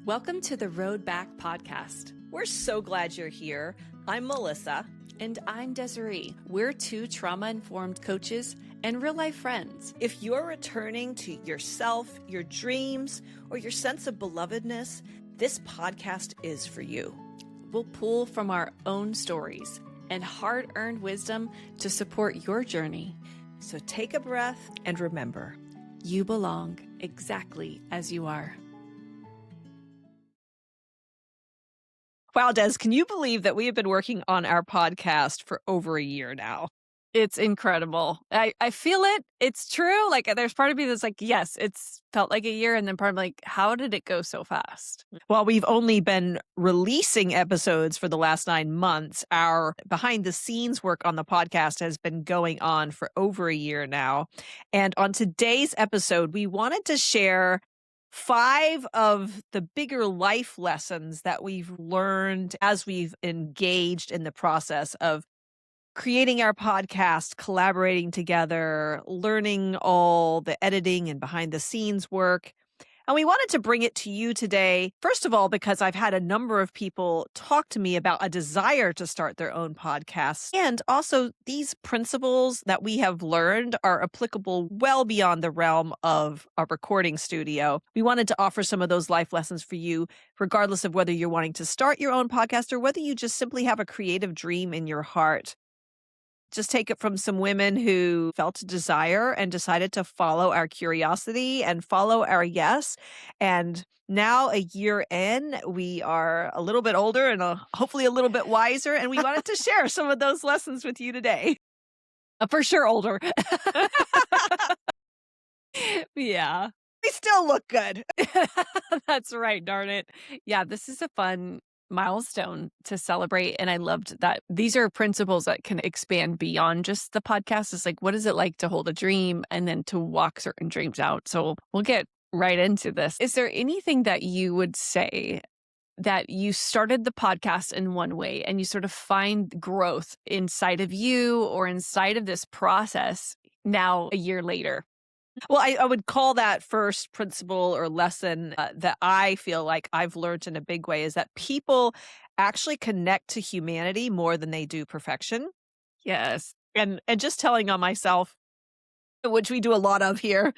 Welcome to the Road Back podcast. We're so glad you're here. I'm Melissa. And I'm Desiree. We're two trauma-informed coaches and real-life friends. If you're returning to yourself, your dreams, or your sense of belovedness, this podcast is for you. We'll pull from our own stories and hard-earned wisdom to support your journey. So take a breath and remember, you belong exactly as you are. Wow, Des, can you believe that we have been working on our podcast for over a year now? It's incredible. I feel it. It's true. Like, there's part of me that's like, yes, it's felt like a year. And then part of me like, how did it go so fast? Well, we've only been releasing episodes for the last 9 months. Our behind the scenes work on the podcast has been going on for over a year now. And on today's episode, we wanted to share 5 of the bigger life lessons that we've learned as we've engaged in the process of creating our podcast, collaborating together, learning all the editing and behind the scenes work. And we wanted to bring it to you today, first of all, because I've had a number of people talk to me about a desire to start their own podcast. And also, these principles that we have learned are applicable well beyond the realm of a recording studio. We wanted to offer some of those life lessons for you, regardless of whether you're wanting to start your own podcast or whether you just simply have a creative dream in your heart. Just take it from some women who felt a desire and decided to follow our curiosity and follow our yes. And now, a year in, we are a little bit older and hopefully a little bit wiser. And we wanted to share some of those lessons with you today. For sure, older. Yeah. We still look good. That's right. Darn it. Yeah, this is a fun milestone to celebrate. And I loved that these are principles that can expand beyond just the podcast. It's like, what is it like to hold a dream and then to walk certain dreams out? So we'll get right into this. Is there anything that you would say that you started the podcast in one way and you sort of find growth inside of you or inside of this process now a year later? Well, I would call that first principle or lesson that I feel like I've learned in a big way is that people actually connect to humanity more than they do perfection. Yes. And just telling on myself, which we do a lot of here.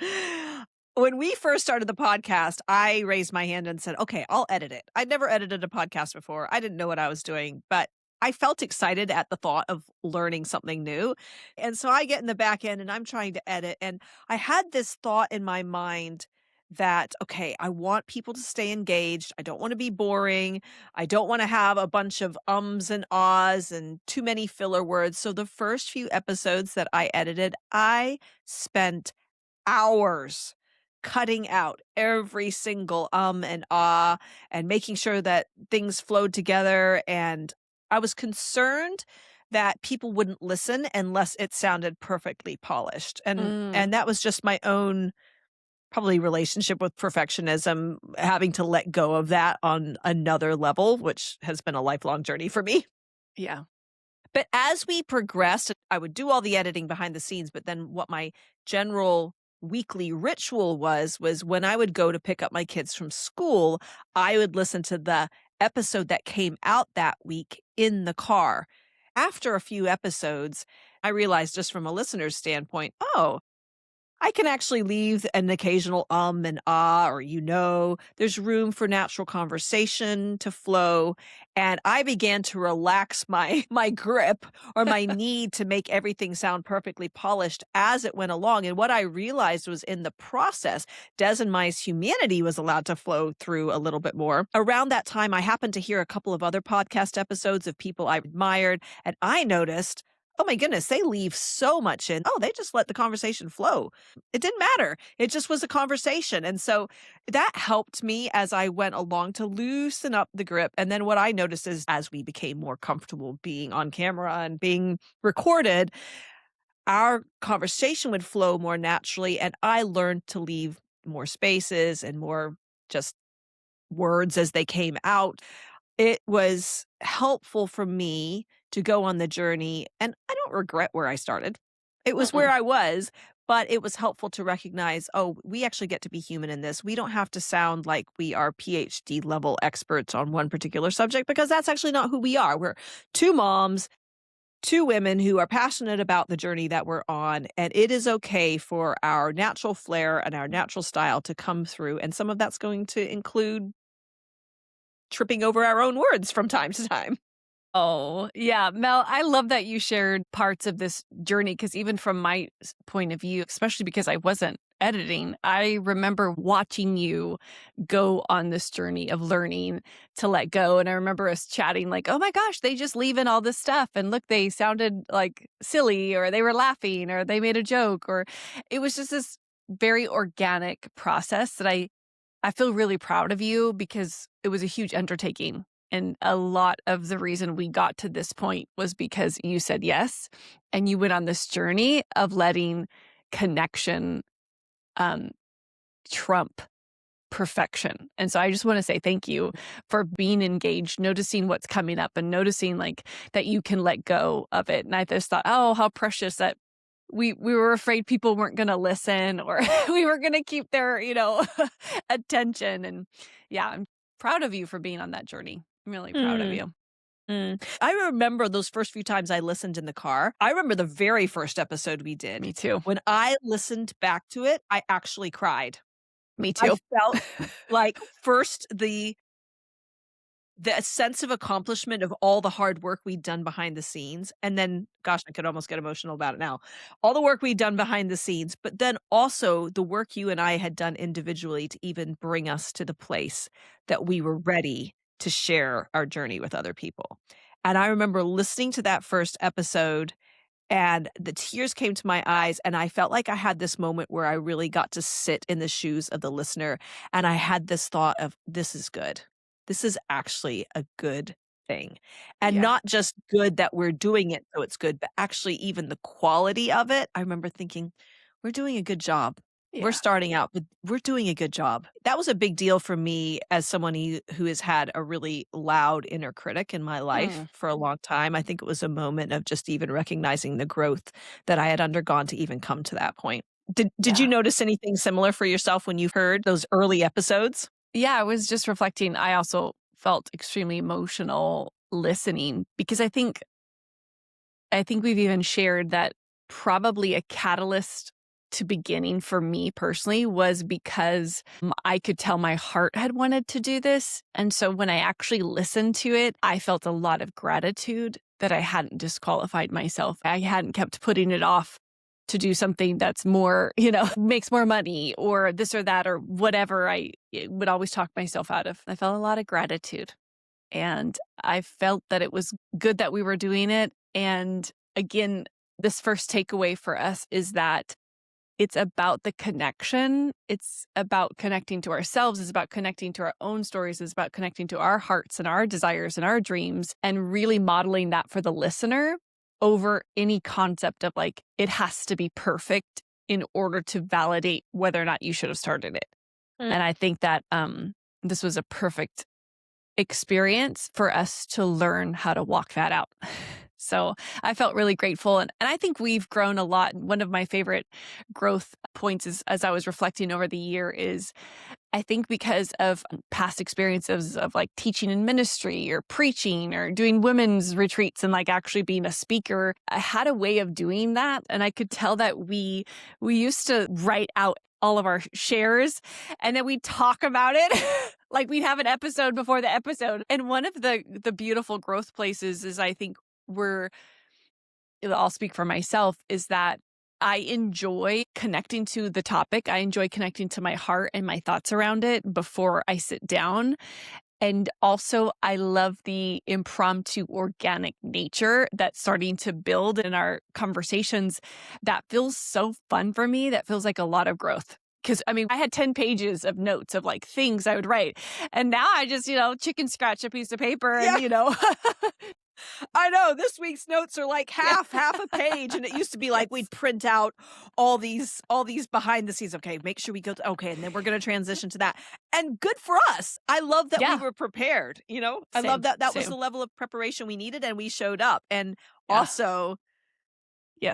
When we first started the podcast, I raised my hand and said, okay, I'll edit it. I'd never edited a podcast before. I didn't know what I was doing, but I felt excited at the thought of learning something new. And so I get in the back end and I'm trying to edit. And I had this thought in my mind that, okay, I want people to stay engaged. I don't want to be boring. I don't want to have a bunch of ums and ahs and too many filler words. So the first few episodes that I edited, I spent hours cutting out every single and ah and making sure that things flowed together. And I was concerned that people wouldn't listen unless it sounded perfectly polished. And that was just my own probably relationship with perfectionism, having to let go of that on another level, which has been a lifelong journey for me. Yeah. But as we progressed, I would do all the editing behind the scenes. But then what my general weekly ritual was when I would go to pick up my kids from school, I would listen to the episode that came out that week in the car. After a few episodes, I realized just from a listener's standpoint, oh, I can actually leave an occasional and ah, or there's room for natural conversation to flow. And I began to relax my grip or my need to make everything sound perfectly polished as it went along. And what I realized was in the process, Des and my humanity was allowed to flow through a little bit more. Around that time, I happened to hear a couple of other podcast episodes of people I admired, and I noticed, oh my goodness, they leave so much in. Oh, they just let the conversation flow. It didn't matter. It just was a conversation. And so that helped me as I went along to loosen up the grip. And then what I noticed is as we became more comfortable being on camera and being recorded, our conversation would flow more naturally. And I learned to leave more spaces and more just words as they came out. It was helpful for me to go on the journey, and I don't regret where I started. It was where I was, but it was helpful to recognize, oh, we actually get to be human in this. We don't have to sound like we are PhD level experts on one particular subject because that's actually not who we are. We're two moms, two women who are passionate about the journey that we're on, and it is okay for our natural flair and our natural style to come through. And some of that's going to include tripping over our own words from time to time. Oh, yeah. Mel, I love that you shared parts of this journey because even from my point of view, especially because I wasn't editing, I remember watching you go on this journey of learning to let go. And I remember us chatting, like, oh my gosh, they just leave in all this stuff. And look, they sounded like silly, or they were laughing, or they made a joke, or it was just this very organic process that I feel really proud of you because it was a huge undertaking. And a lot of the reason we got to this point was because you said yes and you went on this journey of letting connection um, trump perfection. And so I just want to say thank you for being engaged, noticing what's coming up and noticing like that you can let go of it. And I just thought, oh, how precious that we were afraid people weren't going to listen or we were going to keep their, attention. And yeah, I'm proud of you for being on that journey. I'm really proud of Mm, you. I remember those first few times I listened in the car. I remember the very first episode we did. Me too. When I listened back to it, I actually cried. Me I too. felt like first the sense of accomplishment of all the hard work we'd done behind the scenes, and then, gosh, I could almost get emotional about it now. All the work we'd done behind the scenes, but then also the work you and I had done individually to even bring us to the place that we were ready to share our journey with other people. And I remember listening to that first episode and the tears came to my eyes, and I felt like I had this moment where I really got to sit in the shoes of the listener, and I had this thought of, "This is good. This is actually a good thing." And Yeah. not just good that we're doing it so it's good, but actually even the quality of it. I remember thinking, "We're doing a good job. We're Yeah. starting out, but we're doing a good job." That was a big deal for me as someone who has had a really loud inner critic in my life Mm, for a long time. I think it was a moment of just even recognizing the growth that I had undergone to even come to that point. Did you yeah. notice anything similar for yourself when you heard those early episodes? Yeah, I was just reflecting. I also felt extremely emotional listening because I think we've even shared that probably a catalyst to beginning for me personally was because I could tell my heart had wanted to do this. And so when I actually listened to it, I felt a lot of gratitude that I hadn't disqualified myself. I hadn't kept putting it off to do something that's more, makes more money or this or that or whatever would always talk myself out of. I felt a lot of gratitude. And I felt that it was good that we were doing it. And again, this first takeaway for us is that it's about the connection. It's about connecting to ourselves. It's about connecting to our own stories. It's about connecting to our hearts and our desires and our dreams and really modeling that for the listener over any concept of like, it has to be perfect in order to validate whether or not you should have started it. Mm. And I think that this was a perfect experience for us to learn how to walk that out. So I felt really grateful. And I think we've grown a lot. One of my favorite growth points is as I was reflecting over the year is I think because of past experiences of like teaching in ministry or preaching or doing women's retreats and like actually being a speaker, I had a way of doing that. And I could tell that we used to write out all of our shares and then we'd talk about it. Like we'd have an episode before the episode. And one of the beautiful growth places is I think we're I'll speak for myself is that I enjoy connecting to the topic. I enjoy connecting to my heart and my thoughts around it before I sit down. And also, I love the impromptu, organic nature that's starting to build in our conversations. That feels so fun for me. That feels like a lot of growth. Because I mean, I had 10 pages of notes of like things I would write. And now I just, chicken scratch a piece of paper Yeah. and, I know, this week's notes are like yeah. half a page, and it used to be like Yes. we'd print out all these behind the scenes, "Okay, make sure we go to okay, and then we're gonna transition to that." And good for us. I love that we Yeah. were prepared, you know? I love Same. that that was Same. the level of preparation we needed, and we showed up. And Yeah. also,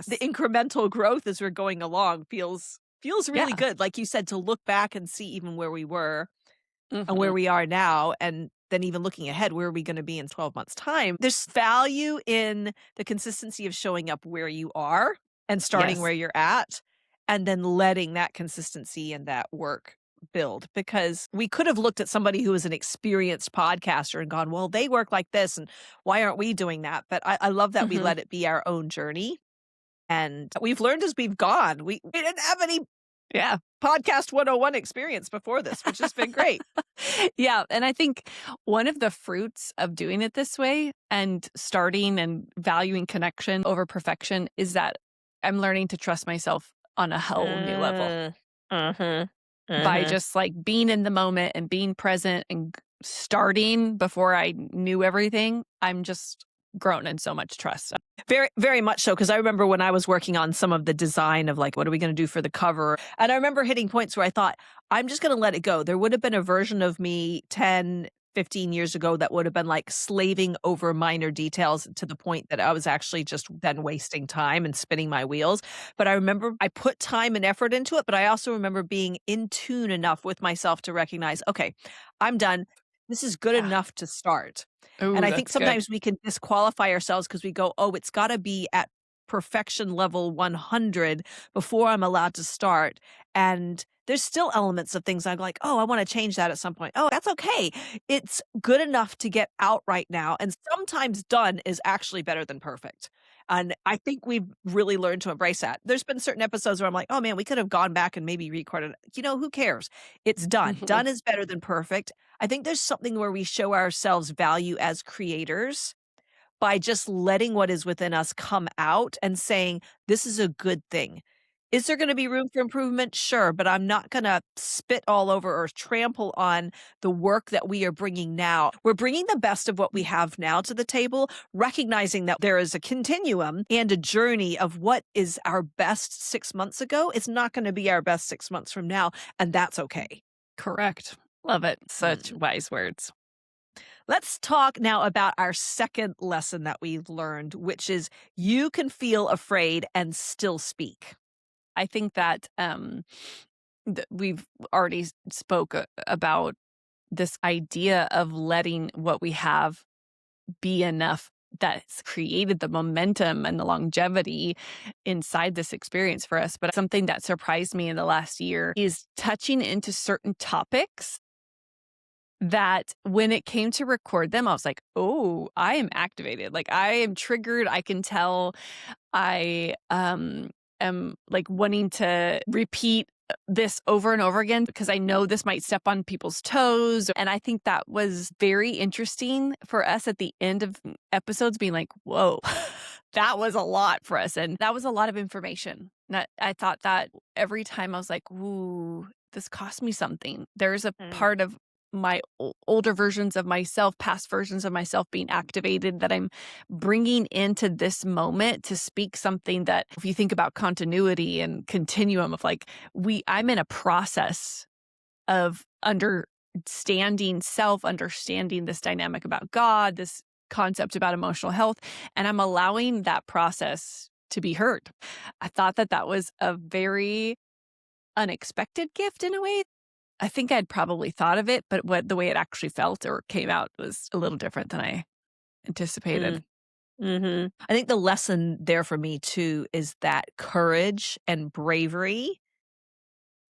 the Yes. incremental growth as we're going along feels really Yeah. good. Like you said, to look back and see even where we were and where Mhm. we are now, and then even looking ahead, where are we gonna be in 12 months' time? There's value in the consistency of showing up where you are and starting Yes. where you're at, and then letting that consistency and that work build, because we could have looked at somebody who is an experienced podcaster and gone, "Well, they work like this, and why aren't we doing that?" But I love that we Mhm. let it be our own journey, and we've learned as we've gone. We didn't have any Yeah. podcast 101 experience before this, which has been great. Yeah, and I think one of the fruits of doing it this way and starting and valuing connection over perfection is that I'm learning to trust myself on a whole new level Mm. Mhm. by Mhm. just like being in the moment and being present and starting before I knew everything. I'm just grown in so much trust. Very, very much so. Because I remember when I was working on some of the design of, like, what are we gonna do for the cover? And I remember hitting points where I thought, "I'm just gonna let it go." There would have been a version of me 10, 15 years ago that would have been, like, slaving over minor details to the point that I was actually just then wasting time and spinning my wheels. But I remember I put time and effort into it, but I also remember being in tune enough with myself to recognize, "Okay, I'm done. This is good Yeah. enough to start." And Oh, I think that's good. sometimes we can disqualify ourselves because we go, "Oh, it's gotta be at perfection level 100 before I'm allowed to start." And there's still elements of things I'm like, "Oh, I wanna change that at some point." Oh, that's okay. It's good enough to get out right now, and sometimes done is actually better than perfect. And I think we've really learned to embrace that. There's been certain episodes where I'm like, "Oh, man, we could have gone back and maybe recorded." Who cares? It's done. Mhm. Done is better than perfect. I think there's something where we show ourselves value as creators by just letting what is within us come out and saying, "This is a good thing." Is there gonna be room for improvement? Sure, but I'm not gonna spit all over or trample on the work that we are bringing now. We're bringing the best of what we have now to the table, recognizing that there is a continuum and a journey of what is our best 6 months ago. It's not gonna be our best 6 months from now, and that's okay. Correct. Love it. Such Mm. wise words. Let's talk now about our second lesson that we've learned, which is you can feel afraid and still speak. I think that we've already spoke about this idea of letting what we have be enough that's created the momentum and the longevity inside this experience for us. But something that surprised me in the last year is touching into certain topics that when it came to record them, I was like, oh, I am activated. Like I am triggered. I can tell I, am, like, wanting to repeat, this over and over again because I know this might step on people's toes, and I think that was very interesting for us at the end of episodes being like, "Whoa, that was a lot for us," and that was a lot of information. That I thought that every time I was like, "Ooh, this cost me something." There's a Mm, part of my older versions of myself, past versions of myself being activated that I'm bringing into this moment to speak something that if you think about continuity and continuum of like I'm in a process of understanding self, understanding this dynamic about God, this concept about emotional health, and I'm allowing that process to be heard. I thought that that was a very unexpected gift in a way. I think I'd probably thought of it, but the way it actually felt or came out was a little different than I anticipated. mm, mhm. I think the lesson there for me too is that courage and bravery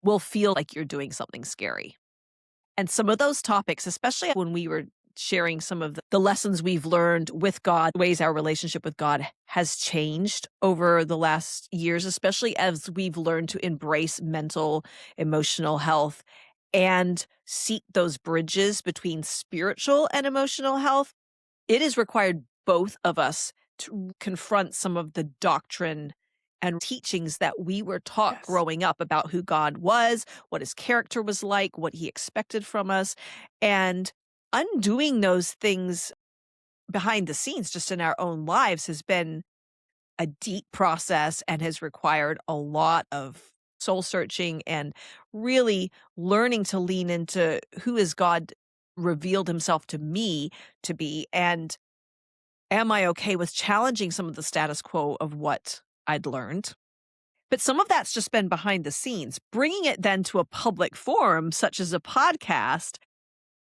will feel like you're doing something scary. And some of those topics, especially when we were sharing some of the lessons we've learned with God, ways our relationship with God has changed over the last years, especially as we've learned to embrace mental, emotional health and seek those bridges between spiritual and emotional health. It has required both of us to confront some of the doctrine and teachings that we were taught Yes. growing up about who God was, what his character was like, what he expected from us, and undoing those things behind the scenes just in our own lives has been a deep process and has required a lot of soul searching and really learning to lean into who is God revealed himself to me to be, and am I okay with challenging some of the status quo of what I'd learned. But some of that's just been behind the scenes. Bringing it then to a public forum, such as a podcast,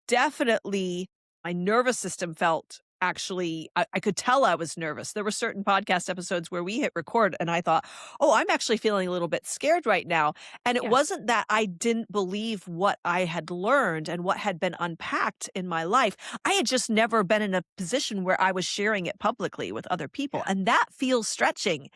definitely my nervous system felt actually, I could tell I was nervous. There were certain podcast episodes where we hit record and I thought, oh, I'm actually feeling a little bit scared right now. And it Yes. wasn't that I didn't believe what I had learned and what had been unpacked in my life. I had just never been in a position where I was sharing it publicly with other people. Yeah. And that feels stretching.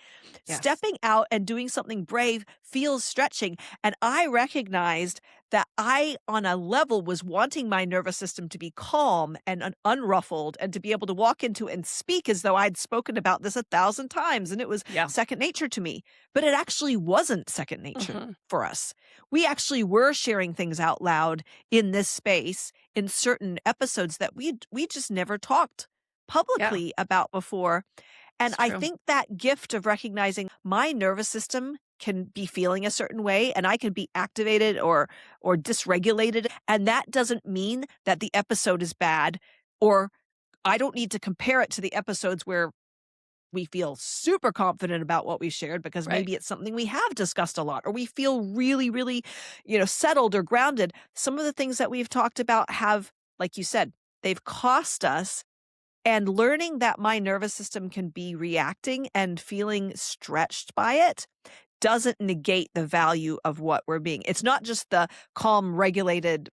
Yes. Stepping out and doing something brave feels stretching. And I recognized that I, on a level, was wanting my nervous system to be calm and unruffled and to be able to walk into and speak as though I'd spoken about this 1,000 times and it was Yeah. second nature to me. But it actually wasn't second nature Mhm. for us. We actually were sharing things out loud in this space in certain episodes that we just never talked Yeah, publicly about before. And it's I true. think that gift of recognizing my nervous system can be feeling a certain way and I can be activated or dysregulated, and that doesn't mean that the episode is bad, or I don't need to compare it to the episodes where we feel super confident about what we shared because Right. maybe it's something we have discussed a lot or we feel really really, settled or grounded. Some of the things that we've talked about have, like you said, they've cost us, and learning that my nervous system can be reacting and feeling stretched by it doesn't negate the value of what we're being. It's not just the calm, regulated,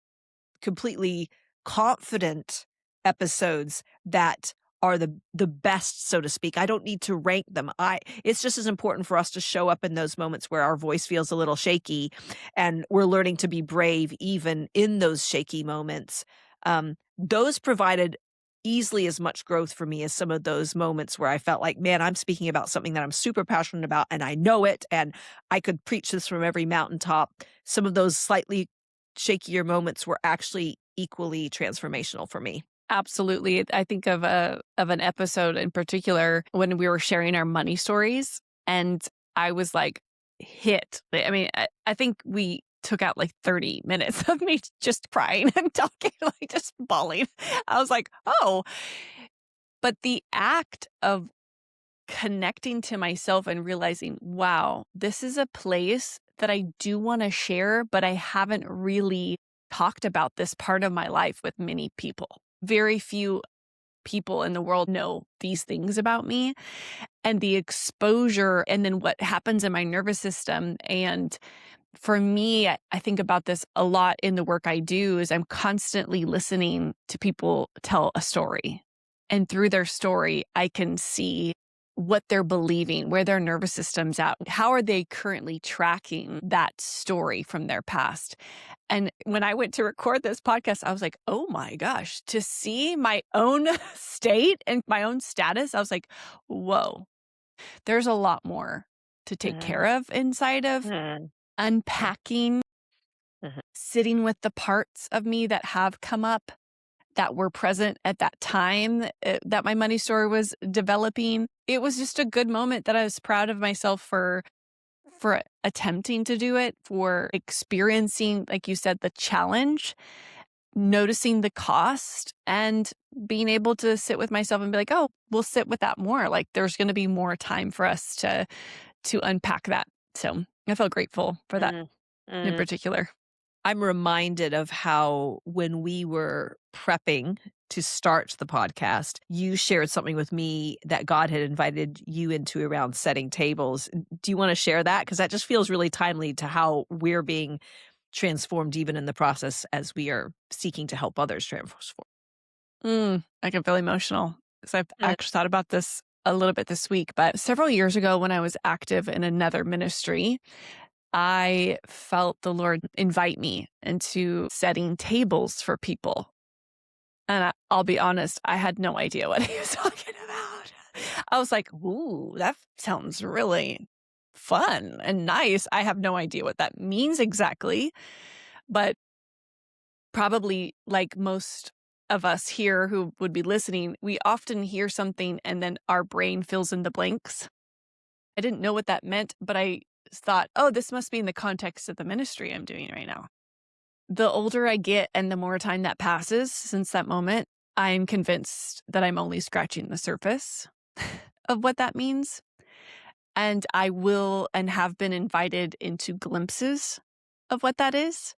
completely confident episodes that are the best, so to speak. I don't need to rank them. It's just as important for us to show up in those moments where our voice feels a little shaky and we're learning to be brave even in those shaky moments. Those provided easily as much growth for me as some of those moments where I felt like, man, I'm speaking about something that I'm super passionate about and I know it and I could preach this from every mountaintop. Some of those slightly shakier moments were actually equally transformational for me. Absolutely. I think of an episode in particular when we were sharing our money stories, and I was, like, hit. I mean, I think we took out, like, 30 minutes of me just crying and talking, like, just bawling. I was like, "Oh." But the act of connecting to myself and realizing, wow, this is a place that I do want to share, but I haven't really talked about this part of my life with many people. Very few people in the world know these things about me, and the exposure and then what happens in my nervous system. And for me, I think about this a lot in the work I do is I'm constantly listening to people tell a story. And through their story, I can see what they're believing, where their nervous system's at. How are they currently tracking that story from their past? And when I went to record this podcast, I was like, oh my gosh, to see my own state and my own status, I was like, whoa, there's a lot more to take care Mhm, of inside of mhm, unpacking, mhm, sitting with the parts of me that have come up that were present at that time that my money story was developing. It was just a good moment that I was proud of myself for attempting to do it, for experiencing, like you said, the challenge, noticing the cost, and being able to sit with myself and be like, "Oh, we'll sit with that more." Like there's going to be more time for us to unpack that. So, I feel grateful for that mhm, in mhm. particular. I'm reminded of how when we were prepping to start the podcast, you shared something with me that God had invited you into around setting tables. Do you want to share that? Because that just feels really timely to how we're being transformed even in the process as we are seeking to help others transform. I get really emotional because I've Mm, actually thought about this a little bit this week. But several years ago, when I was active in another ministry, I felt the Lord invite me into setting tables for people. And I'll be honest, I had no idea what he was talking about. I was like, ooh, that sounds really fun and nice. I have no idea what that means exactly, but probably like most of us here who would be listening, we often hear something and then our brain fills in the blanks. I didn't know what that meant, but I thought, oh, this must be in the context of the ministry I'm doing right now. The older I get and the more time that passes since that moment, I'm convinced that I'm only scratching the surface of what that means. And I will and have been invited into glimpses of what that is,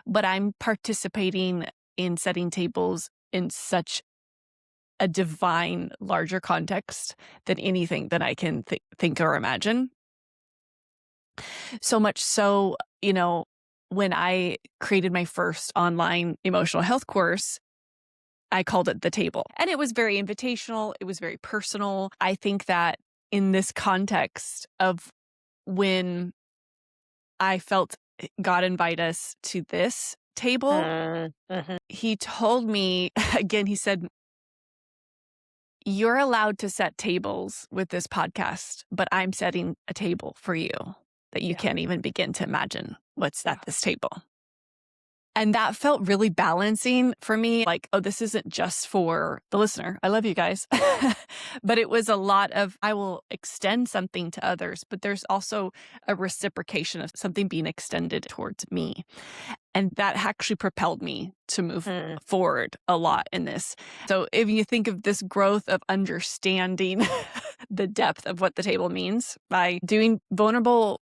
but I'm participating in setting tables in such a divine, larger context than anything that I can think or imagine. So much so, when I created my first online emotional health course, I called it The Table. And it was very invitational. It was very personal. I think that in this context of when I felt God invite us to this table, Mhm. he told me, again, he said, "You're allowed to set tables with this podcast, but I'm setting a table for you that you Yeah. can't even begin to imagine what's Yeah. at this table." And that felt really balancing for me. Like, oh, this isn't just for the listener. I love you guys. But it was a lot of, I will extend something to others, but there's also a reciprocation of something being extended towards me. And that actually propelled me to move Mm. forward a lot in this. So if you think of this growth of understanding the depth of what the table means by doing vulnerable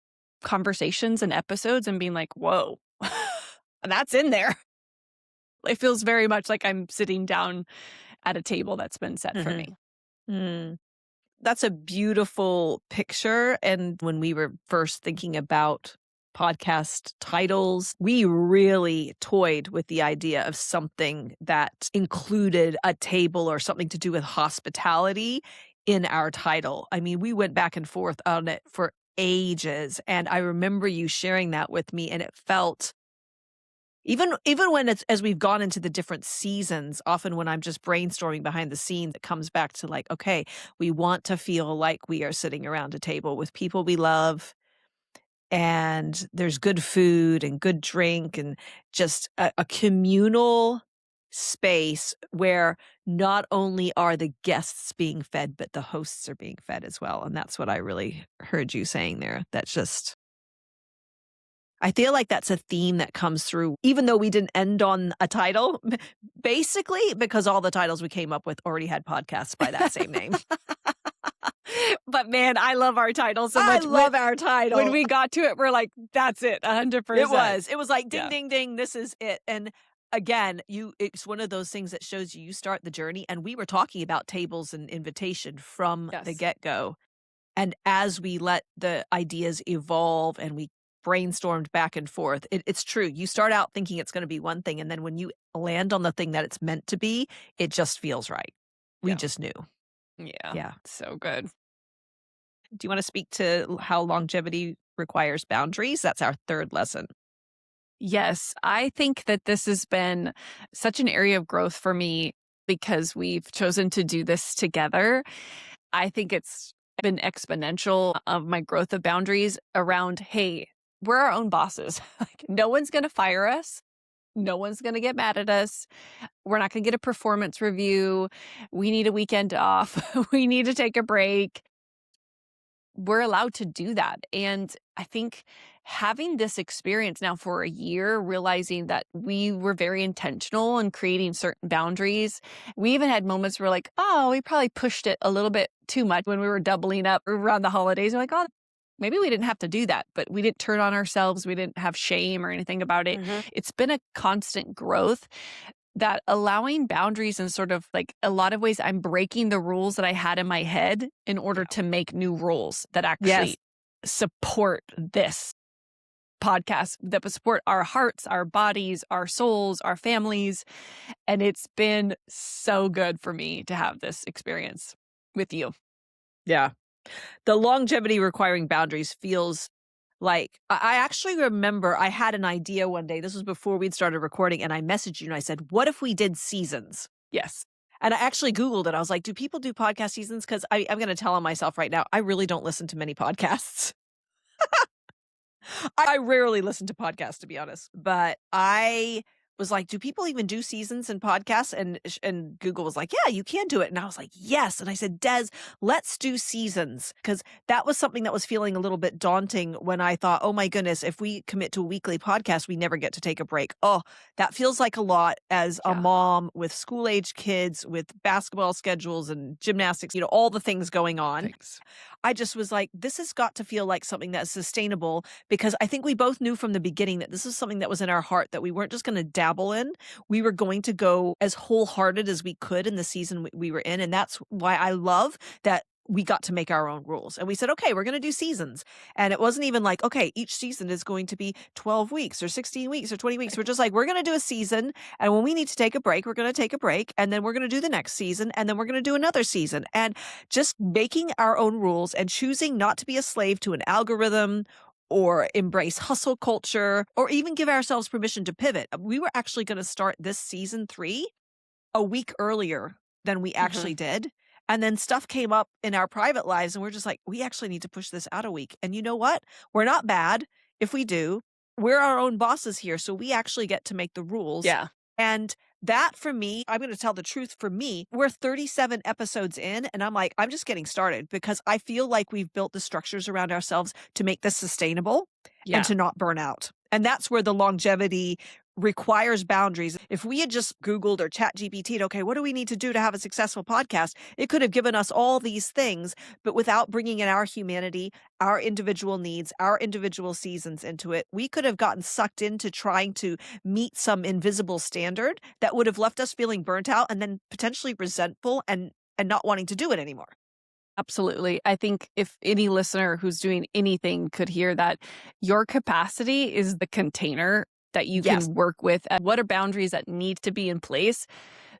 conversations and episodes and being like, whoa, that's in there. It feels very much like I'm sitting down at a table that's been set for Mhm. me. Mm. That's a beautiful picture, and when we were first thinking about podcast titles, we really toyed with the idea of something that included a table or something to do with hospitality in our title. I mean, we went back and forth on it for ages, and I remember you sharing that with me, and it felt even when it's as we've gone into the different seasons, often when I'm just brainstorming behind the scenes, it comes back to like, okay, we want to feel like we are sitting around a table with people we love, and there's good food and good drink and just a communal space where not only are the guests being fed, but the hosts are being fed as well. And that's what I really heard you saying there. That's just I feel like that's a theme that comes through, even though we didn't end on a title, basically because all the titles we came up with already had podcasts by that same name. But man, I love our title so I much. When, love our when title. we got to it, we're like, that's it, 100%. It was like ding, Yeah. ding, ding. This is it. And again, it's one of those things that shows you start the journey. And we were talking about tables and invitation from the Yes. get go. And as we let the ideas evolve and we brainstormed back and forth, it's true. You start out thinking it's going to be one thing. And then when you land on the thing that it's meant to be, it just feels right. We Yeah. just knew. Yeah. Yeah. So good. Do you want to speak to how longevity requires boundaries? That's our third lesson. Yes. I think that this has been such an area of growth for me because we've chosen to do this together. I think it's been exponential of my growth of boundaries around, hey, we're our own bosses. Like, no one's going to fire us. No one's going to get mad at us. We're not going to get a performance review. We need a weekend off. We need to take a break. We're allowed to do that. And I think having this experience now for a year, realizing that we were very intentional in creating certain boundaries. We even had moments where like, oh, we probably pushed it a little bit too much when we were doubling up around the holidays. We're like, oh, maybe we didn't have to do that, but we didn't turn on ourselves. We didn't have shame or anything about it. Mhm. It's been a constant growth that allowing boundaries in sort of like a lot of ways, I'm breaking the rules that I had in my head in order to make new rules that Yes. actually support this podcast, that would support our hearts, our bodies, our souls, our families. And it's been so good for me to have this experience with you. Yeah. The longevity requiring boundaries feels like I actually remember I had an idea one day. This was before we'd started recording, and I messaged you and I said, "What if we did seasons?" Yes. And I actually Googled it. I was like, "Do people do podcast seasons?" Because I'm going to tell on myself right now. I really don't listen to many podcasts. I rarely listen to podcasts, to be honest. But I was like, "Do people even do seasons in podcasts?" And Google was like, "Yeah, you can do it." And I was like, "Yes." And I said, "Des, let's do seasons." Because that was something that was feeling a little bit daunting when I thought, "Oh my goodness, if we commit to a weekly podcast, we never get to take a break." Oh, that feels like a lot as a Yeah. mom with school-age kids, with basketball schedules and gymnastics, all the things going on. Thanks. I just was like, this has got to feel like something that's sustainable, because I think we both knew from the beginning that this is something that was in our heart, that we weren't just going to dabble in. We were going to go as wholehearted as we could in the season we were in. And that's why I love that we got to make our own rules. And we said, okay, we're going to do seasons. And it wasn't even like, okay, each season is going to be 12 weeks or 16 weeks or 20 weeks. We're just like, we're going to do a season. And when we need to take a break, we're going to take a break. And then we're going to do the next season. And then we're going to do another season. And just making our own rules and choosing not to be a slave to an algorithm or embrace hustle culture or even give ourselves permission to pivot. We were actually going to start this season 3 a week earlier than we Mhm. actually did. And then stuff came up in our private lives and we're just like, we actually need to push this out a week. And you know what? We're not bad if we do. We're our own bosses here. So we actually get to make the rules. Yeah. And that for me, I'm going to tell the truth, for me, we're 37 episodes in and I'm like, I'm just getting started, because I feel like we've built the structures around ourselves to make this sustainable and Yeah. to not burn out. And that's where the longevity requires boundaries. If we had just Googled or chat GPT'd, okay, what do we need to do to have a successful podcast? It could have given us all these things, but without bringing in our humanity, our individual needs, our individual seasons into it, we could have gotten sucked into trying to meet some invisible standard that would have left us feeling burnt out and then potentially resentful and not wanting to do it anymore. Absolutely. I think if any listener who's doing anything could hear that, your capacity is the container that you Yes. can work with. And what are boundaries that need to be in place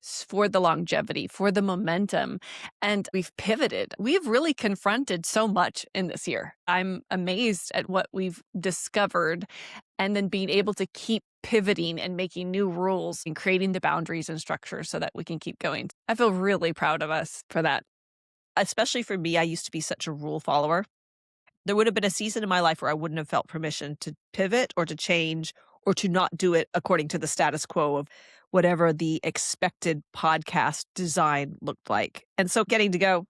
for the longevity, for the momentum? And we've pivoted. We've really confronted so much in this year. I'm amazed at what we've discovered, and then being able to keep pivoting and making new rules and creating the boundaries and structure so that we can keep going. I feel really proud of us for that. Especially for me, I used to be such a rule follower. There would have been a season in my life where I wouldn't have felt permission to pivot or to change or to not do it according to the status quo of whatever the expected podcast design looked like. And so getting to go,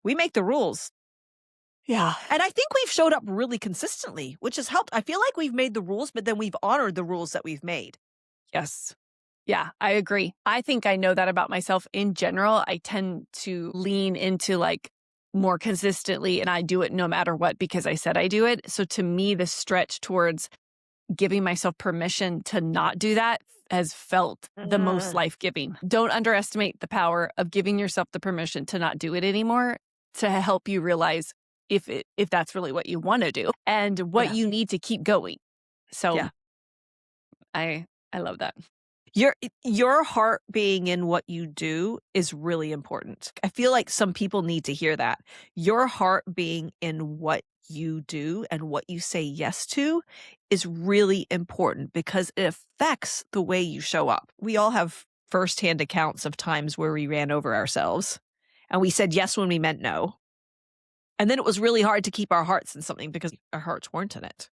we make the rules. Yeah. And I think we've showed up really consistently, which has helped. I feel like we've made the rules, but then we've honored the rules that we've made. Yes. Yeah, I agree. I think I know that about myself in general. I tend to lean into like more consistently, and I do it no matter what because I said I do it. So to me, the stretch towards giving myself permission to not do that has felt the most Mm. life giving. Don't underestimate the power of giving yourself the permission to not do it anymore, to help you realize if that's really what you want to do and what Yeah. you need to keep going. So Yeah. I love that. Your heart being in what you do is really important. I feel like some people need to hear that. Your heart being in what you do and what you say yes to is really important because it affects the way you show up. We all have firsthand accounts of times where we ran over ourselves and we said yes when we meant no. And then it was really hard to keep our hearts in something because our hearts weren't in it.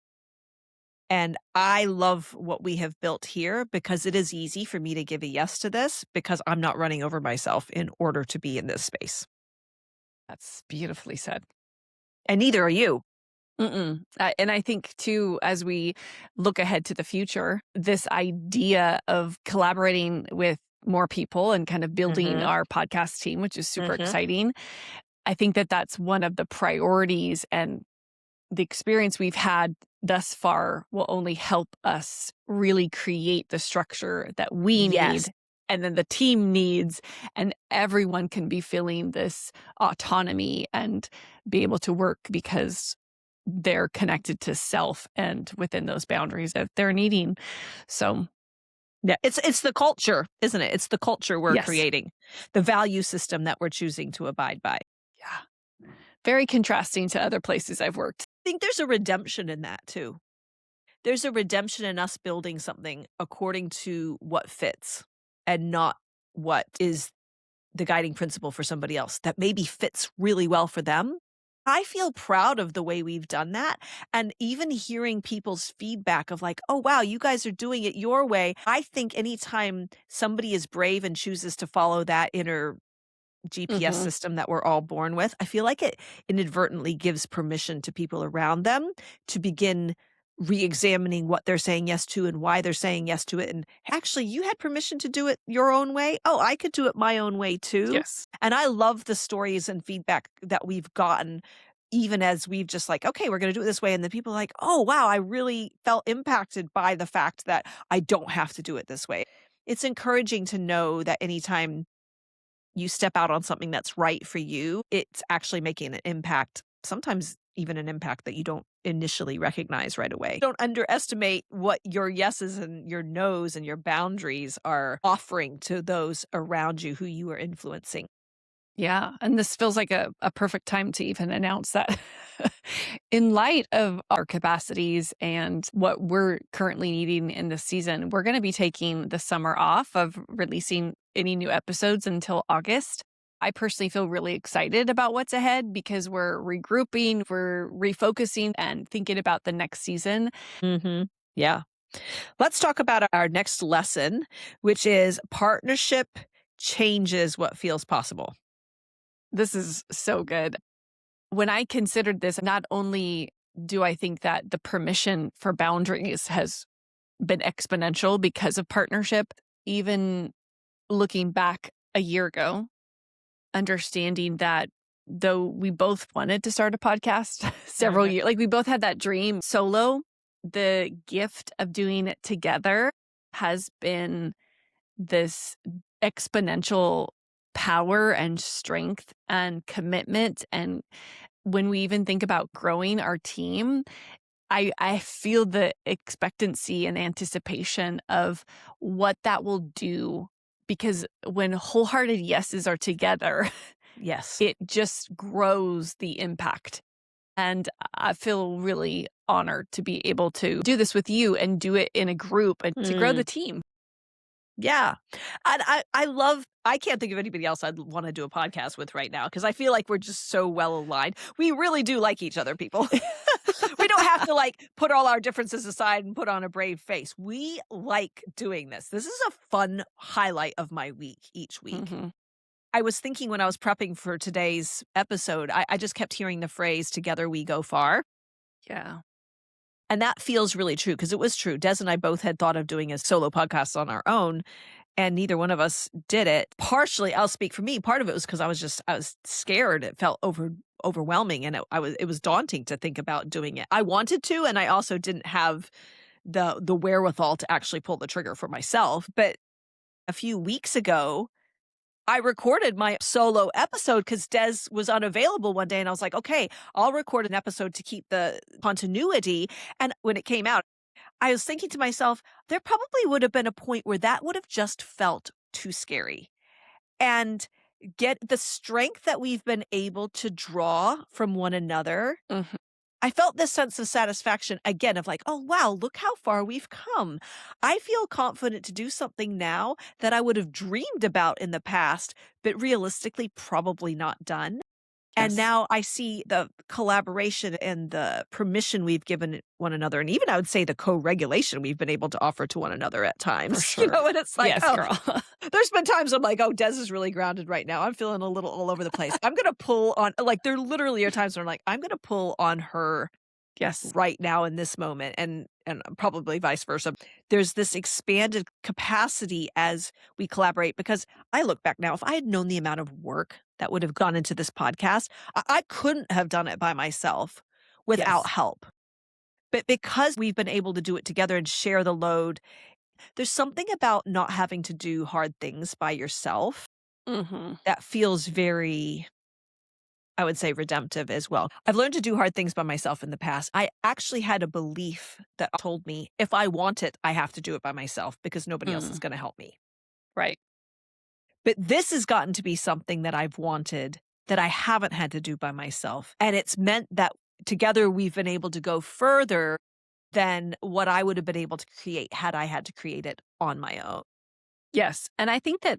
And I love what we have built here because it is easy for me to give a yes to this because I'm not running over myself in order to be in this space. That's beautifully said. And neither are you. Mm-mm. And I think too, as we look ahead to the future, this idea of collaborating with more people and kind of building Mhm. our podcast team, which is super Mhm. exciting. I think that that's one of the priorities, and the experience we've had thus far will only help us really create the structure that we Yes. need and then the team needs, and everyone can be feeling this autonomy and be able to work because they're connected to self and within those boundaries that they're needing. So, Yeah. It's the culture, isn't it? It's the culture we're yes. creating, the value system that we're choosing to abide by. Yeah. Very contrasting to other places I've worked. I think there's a redemption in that too. There's a redemption in us building something according to what fits and not what is the guiding principle for somebody else that maybe fits really well for them, I feel proud of the way we've done that, and even hearing people's feedback of like, "Oh, wow, you guys are doing it your way." I think anytime somebody is brave and chooses to follow that inner GPS Mhm. system that we're all born with, I feel like it inadvertently gives permission to people around them to begin re-examining what they're saying yes to and why they're saying yes to it. And actually, you had permission to do it your own way. Oh, I could do it my own way too. Yes. And I love the stories and feedback that we've gotten. Even as we've just like, okay, we're going to do it this way. And the people are like, oh, wow, I really felt impacted by the fact that I don't have to do it this way. It's encouraging to know that anytime you step out on something that's right for you, it's actually making an impact, sometimes even an impact that you don't initially recognize right away. Don't underestimate what your yeses and your nos and your boundaries are offering to those around you who you are influencing. Yeah, and this feels like a perfect time to even announce that. In light of our capacities and what we're currently needing in this season, we're gonna be taking the summer off of releasing any new episodes until August. I personally feel really excited about what's ahead because we're regrouping, we're refocusing, and thinking about the next season. Mhm. Yeah. Let's talk about our next lesson, which is partnership changes what feels possible. This is so good. When I considered this, not only do I think that the permission for boundaries has been exponential because of partnership, even looking back a year ago, understanding that though we both wanted to start a podcast several Uh-huh. years, like we both had that dream solo, the gift of doing it together has been this exponential power and strength and commitment. And when we even think about growing our team, I feel the expectancy and anticipation of what that will do, because when wholehearted yeses are together, Yes. it just grows the impact. And I feel really honored to be able to do this with you and do it in a group and to grow the Mm. team. Yeah. And I can't think of anybody else I'd wanna do a podcast with right now because I feel like we're just so well aligned. We really do like each other, people. We don't have to, like, put all our differences aside and put on a brave face. We like doing this. This is a fun highlight of my week each week. Mhm. I was thinking when I was prepping for today's episode, I just kept hearing the phrase, "Together we go far." Yeah. And that feels really true because it was true. Des and I both had thought of doing a solo podcast on our own, and neither one of us did it. Partially, I'll speak for me. Part of it was because I was scared. It felt overwhelming, and it was daunting to think about doing it. I wanted to, and I also didn't have the wherewithal to actually pull the trigger for myself. But a few weeks ago, I recorded my solo episode because Des was unavailable one day, and I was like, "Okay, I'll record an episode to keep the continuity." And when it came out, I was thinking to myself, there probably would have been a point where that would have just felt too scary. And get the strength that we've been able to draw from one another. Mhm. I felt this sense of satisfaction again of like, oh, wow, look how far we've come. I feel confident to do something now that I would have dreamed about in the past, but realistically probably not done. And Yes. now I see the collaboration and the permission we've given one another, and even I would say the co-regulation we've been able to offer to one another at For times, sure. and it's like, Yes, oh, girl. there's been times I'm like, "Oh, Des is really grounded right now. I'm feeling a little all over the place. I'm gonna pull on," like, there literally are times where I'm like, "I'm gonna pull on her Yes. right now in this moment," and probably vice versa. There's this expanded capacity as we collaborate because I look back now, if I had known the amount of work that would have gone into this podcast, I couldn't have done it by myself without Yes. help. But because we've been able to do it together and share the load, there's something about not having to do hard things by yourself Mhm. that feels very, I would say, redemptive as well. I've learned to do hard things by myself in the past. I actually had a belief that told me if I want it, I have to do it by myself because nobody else is Mm. going to help me. Right. But this has gotten to be something that I've wanted that I haven't had to do by myself. And it's meant that together we've been able to go further than what I would have been able to create had I had to create it on my own. Yes, and I think that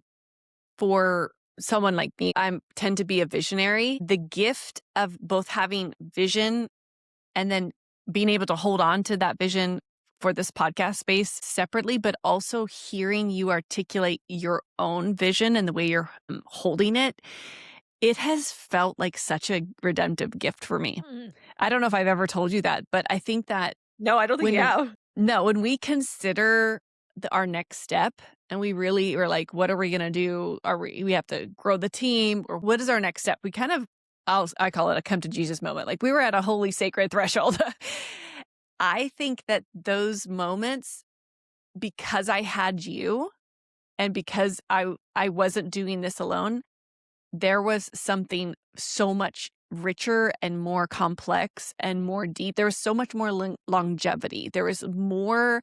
for someone like me, I tend to be a visionary. The gift of both having vision and then being able to hold on to that vision for this podcast space separately, but also hearing you articulate your own vision and the way you're holding it, it has felt like such a redemptive gift for me. Mhm. I don't know if I've ever told you that, but I think that No, I don't think you when have. no, when we consider our next step and we really are like, what are we going to do? We have to grow the team or what is our next step? We kind of, I call it a come to Jesus moment. Like we were at a holy sacred threshold. I think that those moments, because I had you and because I wasn't doing this alone, there was something so much richer and more complex and more deep. There was so much more longevity. There was more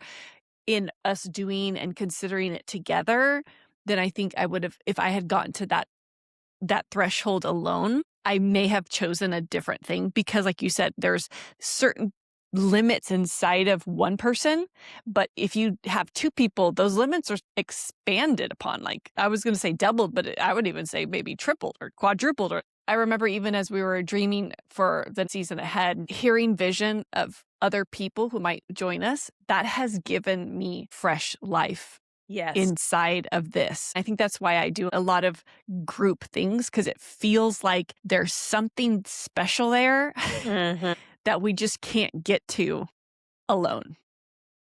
in us doing and considering it together than I think I would have if I had gotten to that threshold alone. I may have chosen a different thing because like you said, there's certain limits inside of one person, but if you have two people, those limits are expanded upon. Like I was going to say doubled, but I would even say maybe tripled or quadrupled. Or I remember even as we were dreaming for the season ahead, hearing vision of other people who might join us, that has given me fresh life Yes. inside of this. I think that's why I do a lot of group things because it feels like there's something special there Mhm. that we just can't get to alone.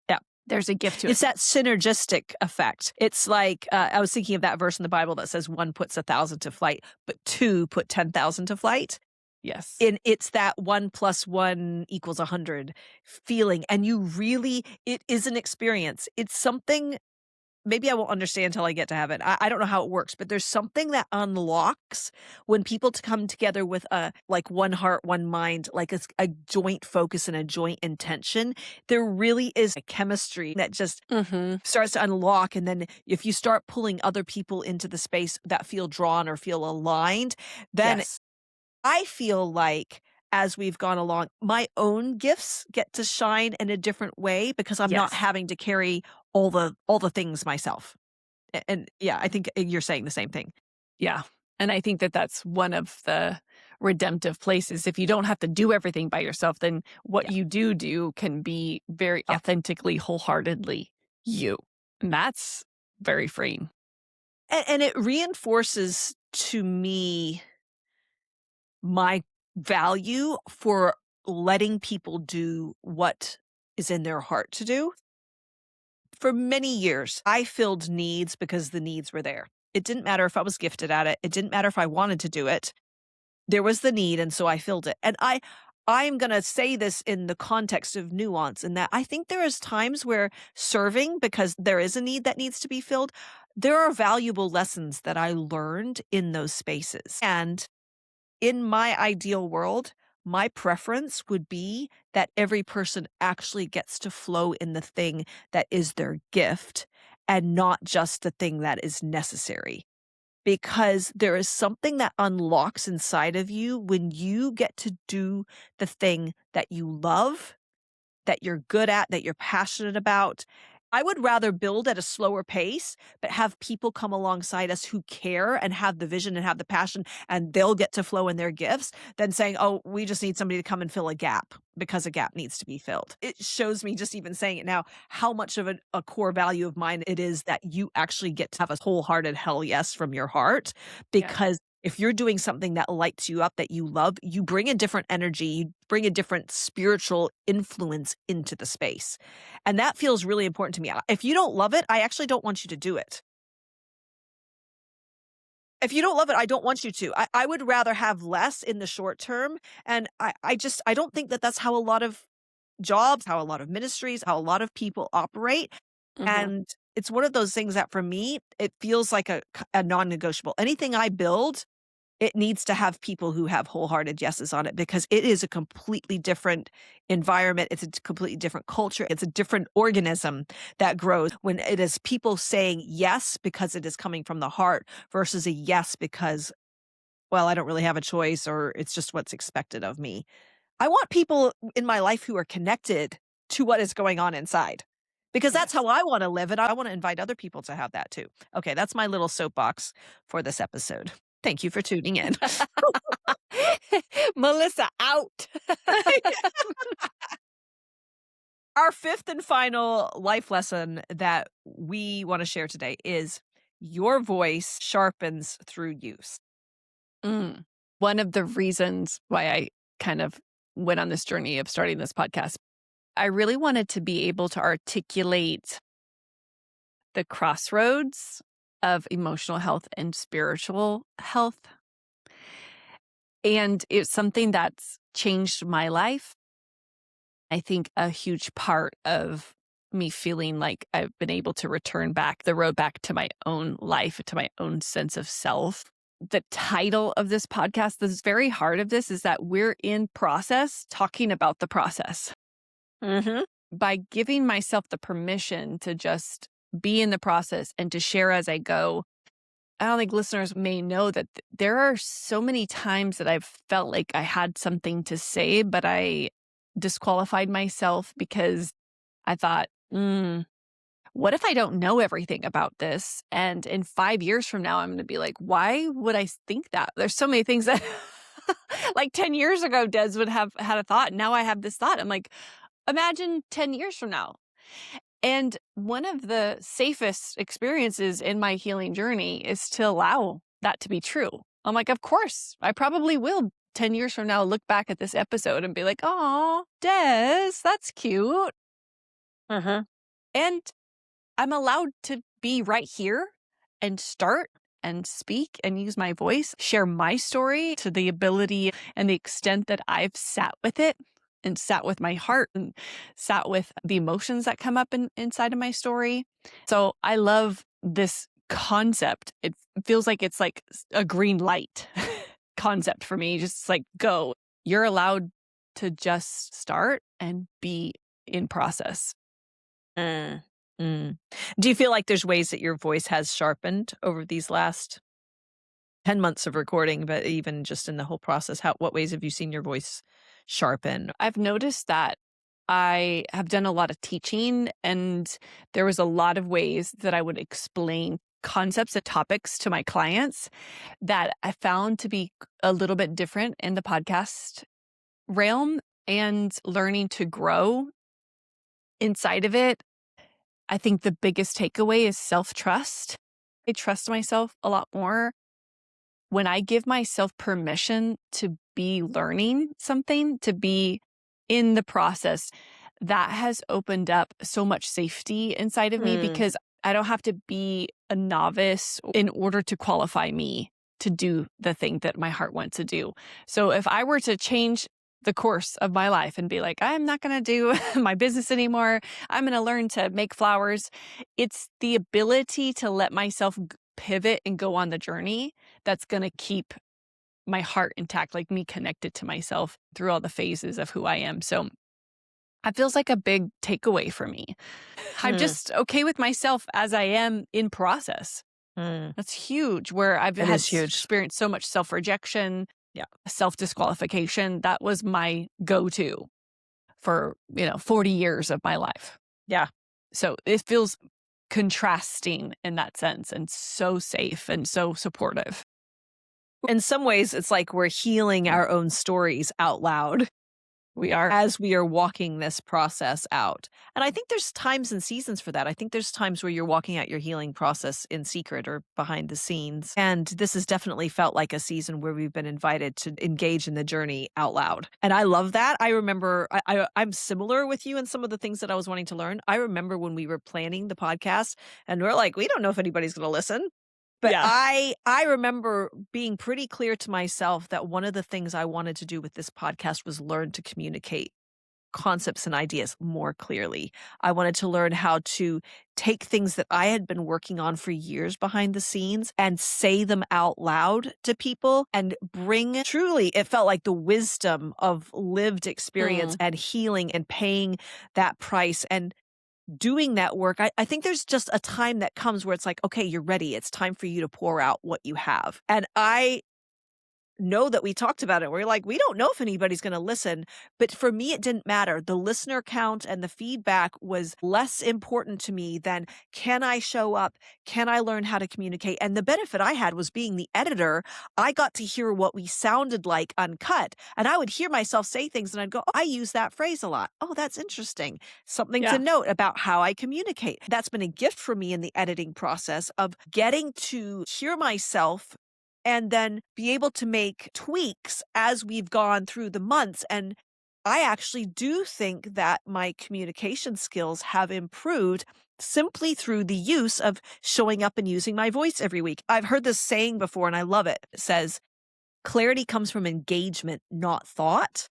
Yeah. There's a gift to it. It's that synergistic effect. It's like, I was thinking of that verse in the Bible that says one puts 1,000 to flight, but two put 10,000 to flight. Yes. And it's that 1 + 1 = 100 feeling. And you really, it is an experience. It's something maybe I won't understand until I get to heaven. I don't know how it works, but there's something that unlocks when people to come together with a like one heart, one mind, like a joint focus and a joint intention. There really is a chemistry that just Mhm. starts to unlock. And then if you start pulling other people into the space that feel drawn or feel aligned, then Yes. I feel like as we've gone along, my own gifts get to shine in a different way because I'm not Yes. having to carry all the things myself. And yeah, I think you're saying the same thing. Yeah. And I think that that's one of the redemptive places. If you don't have to do everything by yourself, then what Yeah, you do can be very yeah. authentically, wholeheartedly you. And that's very freeing. And it reinforces to me my value for letting people do what is in their heart to do. For many years, I filled needs because the needs were there. It didn't matter if I was gifted at it. It didn't matter if I wanted to do it. There was the need, and so I filled it. And I'm gonna say this in the context of nuance in that I think there is times where serving because there is a need that needs to be filled, there are valuable lessons that I learned in those spaces. And in my ideal world, my preference would be that every person actually gets to flow in the thing that is their gift and not just the thing that is necessary. Because there is something that unlocks inside of you when you get to do the thing that you love, that you're good at, that you're passionate about. I would rather build at a slower pace, but have people come alongside us who care and have the vision and have the passion, and they'll get to flow in their gifts than saying, oh, we just need somebody to come and fill a gap because a gap needs to be filled. It shows me, just even saying it now, how much of a core value of mine it is that you actually get to have a wholehearted hell yes from your heart, Yeah. because if you're doing something that lights you up, that you love, you bring a different energy, you bring a different spiritual influence into the space. And that feels really important to me. If you don't love it, I actually don't want you to do it. If you don't love it, I don't want you to. I would rather have less in the short term. And I don't think that that's how a lot of jobs, how a lot of ministries, how a lot of people operate. Mhm. And it's one of those things that for me, it feels like a non negotiable. Anything I build, it needs to have people who have wholehearted yeses on it because it is a completely different environment. It's a completely different culture. It's a different organism that grows when it is people saying yes because it is coming from the heart versus a yes because, well, I don't really have a choice or it's just what's expected of me. I want people in my life who are connected to what is going on inside because that's Yes. how I want to live. And I want to invite other people to have that too. Okay, that's my little soapbox for this episode. Thank you for tuning in. Melissa out. Our fifth and final life lesson that we want to share today is your voice sharpens through use. Mm. One of the reasons why I kind of went on this journey of starting this podcast, I really wanted to be able to articulate the crossroads of emotional health and spiritual health. And it's something that's changed my life. I think a huge part of me feeling like I've been able to return back the road back to my own life, to my own sense of self. The title of this podcast, the very heart of this, is that we're in process talking about the process. Mm-hmm. By giving myself the permission to just be in the process and to share as I go, I don't think listeners may know that there are so many times that I've felt like I had something to say, but I disqualified myself because I thought, what if I don't know everything about this? And in 5 years from now, I'm going to be like, why would I think that? There's so many things that like 10 years ago, Des would have had a thought. Now I have this thought. I'm like, imagine 10 years from now. And one of the safest experiences in my healing journey is to allow that to be true. I'm like, of course, I probably will 10 years from now look back at this episode and be like, oh, Des, that's cute. Uh-huh. And I'm allowed to be right here and start and speak and use my voice, share my story to the ability and the extent that I've sat with it and sat with my heart and sat with the emotions that come up inside of my story. So I love this concept. It feels like it's like a green light concept for me. Just like, go. You're allowed to just start and be in process. Mm. Mm. Do you feel like there's ways that your voice has sharpened over these last 10 months of recording, but even just in the whole process, what ways have you seen your voice sharpen? I've noticed that I have done a lot of teaching, and there was a lot of ways that I would explain concepts and topics to my clients that I found to be a little bit different in the podcast realm, and learning to grow inside of it. I think the biggest takeaway is self-trust. I trust myself a lot more when I give myself permission to be learning something, to be in the process. That has opened up so much safety inside of me because I don't have to be a novice in order to qualify me to do the thing that my heart wants to do. So if I were to change the course of my life and be like, I'm not going to do my business anymore, I'm going to learn to make flowers, it's the ability to let myself pivot and go on the journey that's going to keep my heart intact, like me connected to myself through all the phases of who I am. So that feels like a big takeaway for me. I'm just okay with myself as I am in process. That's huge, where I've It had is huge. experienced so much self-rejection, Yeah. self-disqualification. That was my go-to for, 40 years of my life. Yeah. So it feels contrasting in that sense and so safe and so supportive. In some ways, it's like we're healing our own stories out loud We are. as we are walking this process out. And I think there's times and seasons for that. I think there's times where you're walking out your healing process in secret or behind the scenes. And this has definitely felt like a season where we've been invited to engage in the journey out loud. And I love that. I remember I'm similar with you in some of the things that I was wanting to learn. I remember when we were planning the podcast and we're like, we don't know if anybody's going to listen. But Yeah. I remember being pretty clear to myself that one of the things I wanted to do with this podcast was learn to communicate concepts and ideas more clearly. I wanted to learn how to take things that I had been working on for years behind the scenes and say them out loud to people and bring truly, it felt like the wisdom of lived experience and healing and paying that price and doing that work. I think there's just a time that comes where it's like, okay, you're ready. It's time for you to pour out what you have. And I know that we talked about it. We're like, we don't know if anybody's going to listen. But for me, it didn't matter. The listener count and the feedback was less important to me than, can I show up? Can I learn how to communicate? And the benefit I had was being the editor. I got to hear what we sounded like uncut. And I would hear myself say things and I'd go, oh, I use that phrase a lot. Oh, that's interesting. Something to Yeah. note about how I communicate. That's been a gift for me in the editing process of getting to hear myself and then be able to make tweaks as we've gone through the months. And I actually do think that my communication skills have improved simply through the use of showing up and using my voice every week. I've heard this saying before and I love it. It says, clarity comes from engagement, not thought.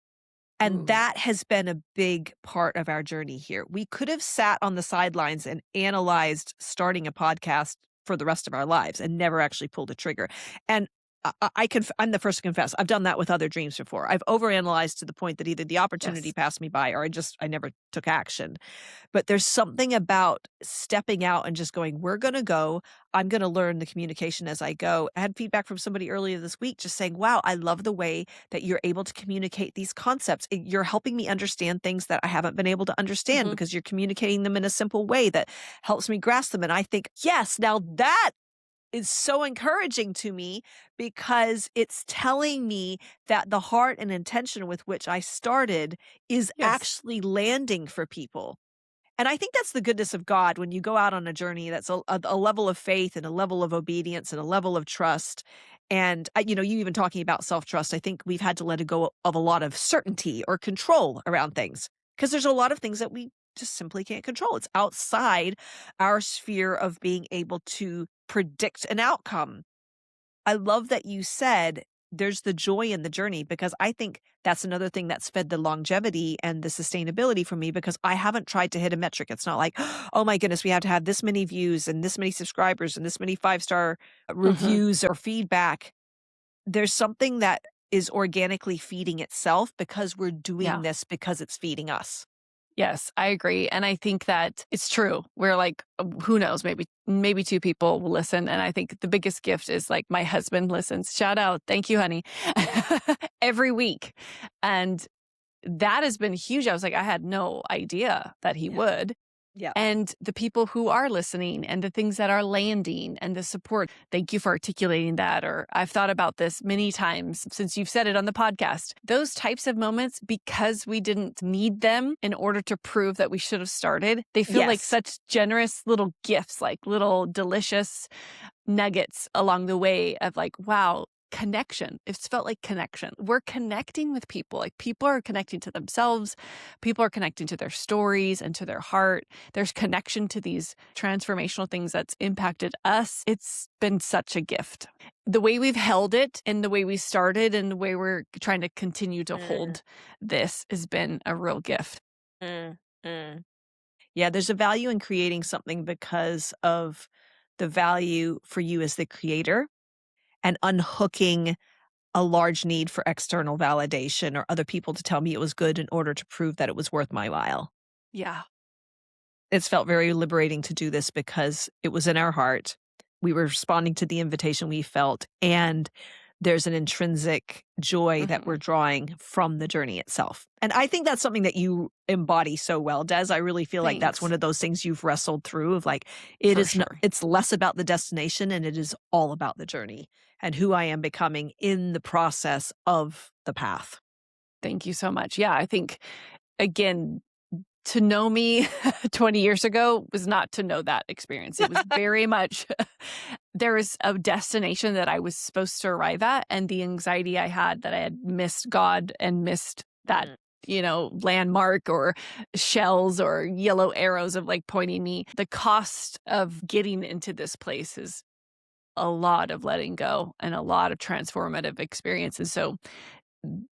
And Ooh. that has been a big part of our journey here. We could have sat on the sidelines and analyzed starting a podcast for the rest of our lives and never actually pulled a trigger. And I'm the first to confess, I've done that with other dreams before. I've overanalyzed to the point that either the opportunity Yes. passed me by or I never took action. But there's something about stepping out and just going, we're going to go. I'm going to learn the communication as I go. I had feedback from somebody earlier this week just saying, wow, I love the way that you're able to communicate these concepts. You're helping me understand things that I haven't been able to understand Mhm. because you're communicating them in a simple way that helps me grasp them. And I think, yes, now that is so encouraging to me because it's telling me that the heart and intention with which I started is Yes. actually landing for people. And I think that's the goodness of God when you go out on a journey that's a level of faith and a level of obedience and a level of trust. And, you even talking about self trust, I think we've had to let go of a lot of certainty or control around things because there's a lot of things that we just simply can't control. It's outside our sphere of being able to predict an outcome. I love that you said there's the joy in the journey because I think that's another thing that's fed the longevity and the sustainability for me because I haven't tried to hit a metric. It's not like, oh my goodness, we have to have this many views and this many subscribers and this many 5-star Mhm. reviews or feedback. There's something that is organically feeding itself because we're doing Yeah. this because it's feeding us. Yes, I agree, and I think that it's true. We're like, who knows, maybe 2 people will listen, and I think the biggest gift is, like, my husband listens. Shout out, "Thank you, honey," every week, and that has been huge. I was like, I had no idea that he Yeah. would. Yeah. And the people who are listening and the things that are landing and the support. Thank you for articulating that. Or I've thought about this many times since you've said it on the podcast. Those types of moments, because we didn't need them in order to prove that we should have started, they feel like Yes. such generous little gifts, like little delicious nuggets along the way of like, wow, connection. It's felt like connection. We're connecting with people. Like people are connecting to themselves. People are connecting to their stories and to their heart. There's connection to these transformational things that's impacted us. It's been such a gift. The way we've held it and the way we started and the way we're trying to continue to Mm, hold this has been a real gift. mm, mm. Yeah, there's a value in creating something because of the value for you as the creator and unhooking a large need for external validation or other people to tell me it was good in order to prove that it was worth my while. Yeah. It's felt very liberating to do this because it was in our heart. We were responding to the invitation we felt, and there's an intrinsic joy that we're Mhm. drawing from the journey itself. And I think that's something that you embody so well, Des. I really feel like that's one Thanks. of those things you've wrestled through of like, For sure. it's less about the destination and it is all about the journey and who I am becoming in the process of the path. Thank you so much. Yeah, I think again, to know me 20 years ago was not to know that experience. It was very much there was a destination that I was supposed to arrive at, and the anxiety I had that I had missed God and missed that, Mm, landmark or shells or yellow arrows of like pointing me. The cost of getting into this place is a lot of letting go and a lot of transformative experiences. So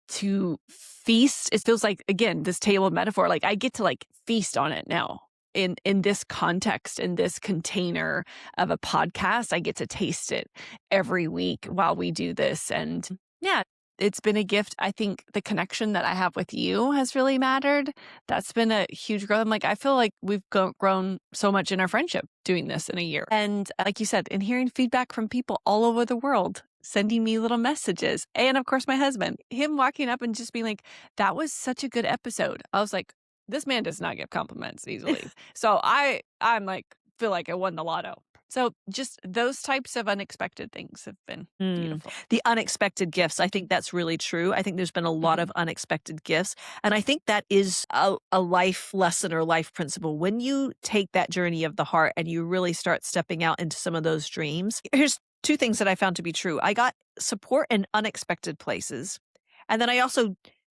to feast, it feels like, again, this table metaphor, like I get to like feast on it now. In this context, in this container of a podcast, I get to taste it every week while we do this. And yeah, it's been a gift. I think the connection that I have with you has really mattered. That's been a huge growth. I'm like, I feel like we've grown so much in our friendship doing this in a year. And like you said, in hearing feedback from people all over the world, sending me little messages. And of course, my husband, him walking up and just being like, that was such a good episode. I was like, this man does not give compliments easily. So I'm like, feel like I won the lotto. So just those types of unexpected things have been Mm. beautiful. The unexpected gifts. I think that's really true. I think there's been a lot Mhm. of unexpected gifts. And I think that is a life lesson or life principle. When you take that journey of the heart and you really start stepping out into some of those dreams, here's two things that I found to be true. I got support in unexpected places. And then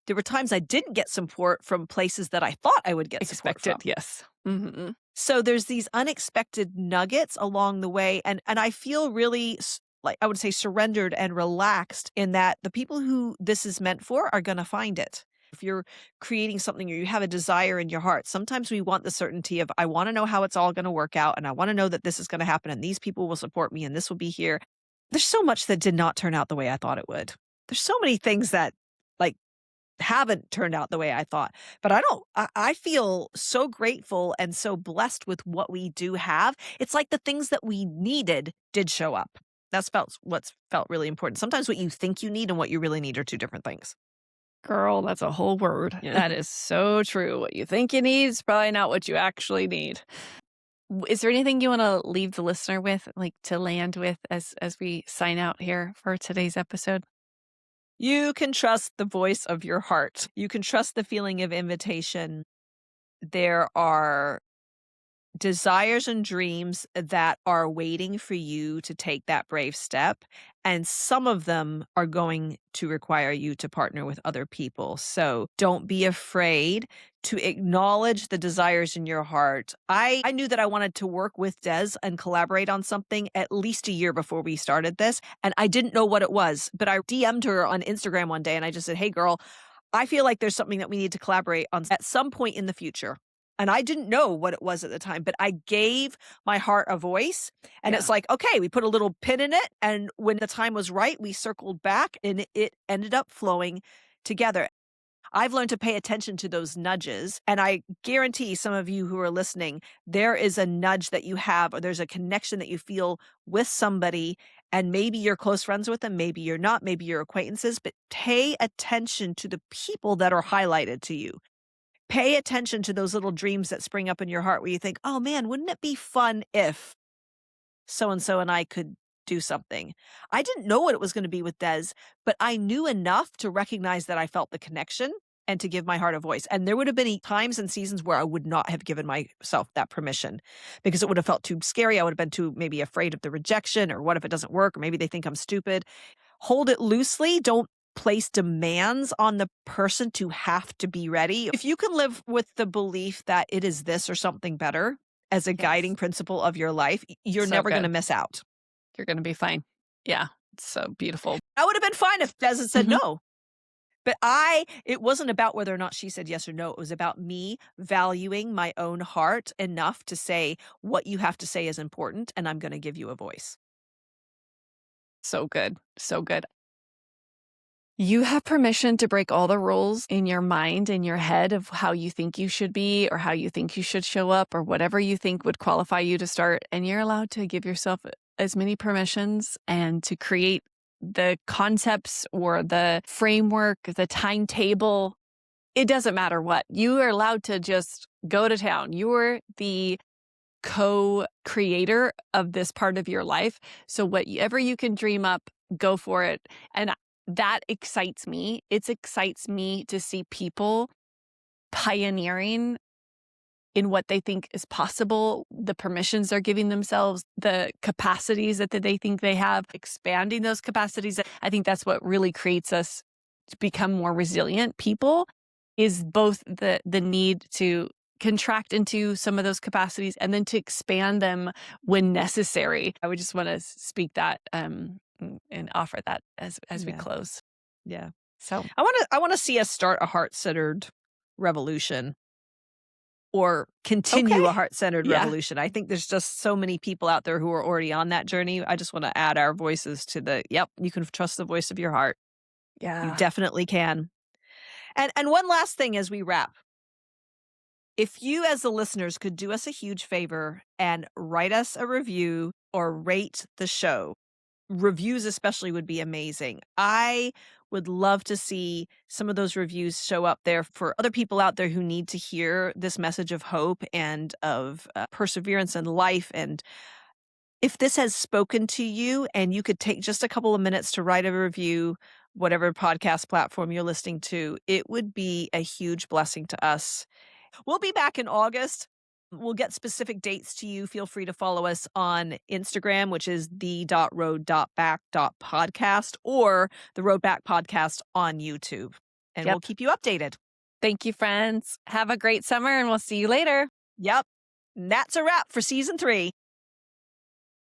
there were times I didn't get support from places that I thought I would get support Expected, from. yes. Mhm. So there's these unexpected nuggets along the way, and I feel really like I would say surrendered and relaxed in that the people who this is meant for are going to find it. If you're creating something or you have a desire in your heart, sometimes we want the certainty of I want to know how it's all going to work out and I want to know that this is going to happen and these people will support me and this will be here. There's so much that did not turn out the way I thought it would. There's so many things that like haven't turned out the way I thought. But I feel so grateful and so blessed with what we do have. It's like the things that we needed did show up. What's felt really important. Sometimes what you think you need and what you really need are two different things. Girl, that's a whole word. Yeah. That is so true. What you think you need is probably not what you actually need. Is there anything you wanna leave the listener with, like, to land with as we sign out here for today's episode? You can trust the voice of your heart. You can trust the feeling of invitation. There are desires and dreams that are waiting for you to take that brave step. And some of them are going to require you to partner with other people. So don't be afraid to acknowledge the desires in your heart. I knew that I wanted to work with Des and collaborate on something at least a year before we started this. And I didn't know what it was, but I DM'd her on Instagram one day and I just said, hey, girl, I feel like there's something that we need to collaborate on at some point in the future. And I didn't know what it was at the time, but I gave my heart a voice. And Yeah. it's like, okay, we put a little pin in it. And when the time was right, we circled back and it ended up flowing together. I've learned to pay attention to those nudges. And I guarantee some of you who are listening, there is a nudge that you have, or there's a connection that you feel with somebody. And maybe you're close friends with them, maybe you're not, maybe you're acquaintances, but pay attention to the people that are highlighted to you. Pay attention to those little dreams that spring up in your heart where you think, "Oh, man, wouldn't it be fun if so and so and I could do something?" I didn't know what it was gonna be with Des, but I knew enough to recognize that I felt the connection and to give my heart a voice, and there would have been times and seasons where I would not have given myself that permission because it would have felt too scary. I would have been too maybe afraid of the rejection or what if it doesn't work or maybe they think I'm stupid. Hold it loosely. Don't place demands on the person to have to be ready. If you can live with the belief that it is this or something better as a Yes. guiding principle of your life, you're So never going to good. miss out. You're gonna be fine. Yeah. It's so beautiful. I would have been fine if Des had said Mhm. no. But it wasn't about whether or not she said yes or no. It was about me valuing my own heart enough to say what you have to say is important and I'm going to give you a voice. So good. So good. You have permission to break all the rules in your mind, in your head of how you think you should be or how you think you should show up or whatever you think would qualify you to start. And you're allowed to give yourself as many permissions and to create the concepts or the framework, the timetable. It doesn't matter what. You are allowed to just go to town. You're the co-creator of this part of your life. So whatever you can dream up, go for it. And that excites me. It excites me to see people pioneering in what they think is possible, the permissions they're giving themselves, the capacities that they think they have, expanding those capacities. I think that's what really creates us to become more resilient people is both the need to contract into some of those capacities and then to expand them when necessary. I would just want to speak that and offer that as we Yeah. close. Yeah. So I want to see us start a heart-centered revolution or okay. continue a heart-centered Yeah. revolution. I think there's just so many people out there who are already on that journey. I just want to add our voices to yep, you can trust the voice of your heart. You Yeah. definitely can. And one last thing as we wrap. If you as the listeners could do us a huge favor and write us a review or rate the show, reviews especially would be amazing. I would love to see some of those reviews show up there for other people out there who need to hear this message of hope and of perseverance in life. And if this has spoken to you and you could take just a couple of minutes to write a review, whatever podcast platform you're listening to, it would be a huge blessing to us. We'll be back in August. We'll get specific dates to you. Feel free to follow us on Instagram, which is the.road.back.podcast, or the Road Back Podcast on YouTube. And we'll Yep. keep you updated. Thank you, friends. Have a great summer, and we'll see you later. Yep. And that's a wrap for season 3.